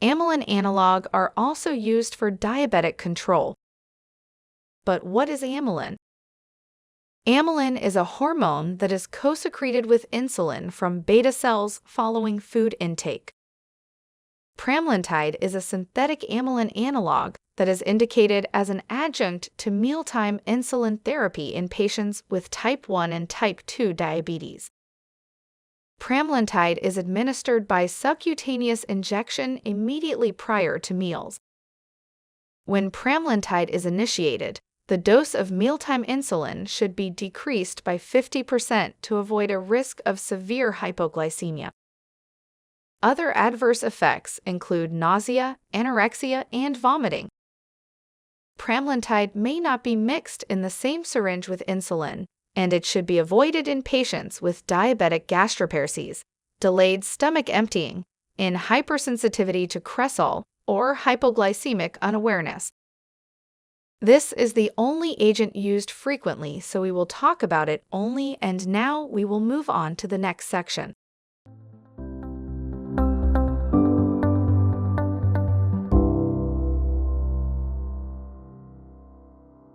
Amylin analog are also used for diabetic control. But what is amylin? Amylin is a hormone that is co-secreted with insulin from beta cells following food intake. Pramlintide is a synthetic amylin analog that is indicated as an adjunct to mealtime insulin therapy in patients with type 1 and type 2 diabetes. Pramlintide is administered by subcutaneous injection immediately prior to meals. When pramlintide is initiated, the dose of mealtime insulin should be decreased by 50% to avoid a risk of severe hypoglycemia. Other adverse effects include nausea, anorexia, and vomiting. Pramlintide may not be mixed in the same syringe with insulin, and it should be avoided in patients with diabetic gastroparesis, delayed stomach emptying, in hypersensitivity to cresol, or hypoglycemic unawareness. This is the only agent used frequently, so we will talk about it only, and now we will move on to the next section.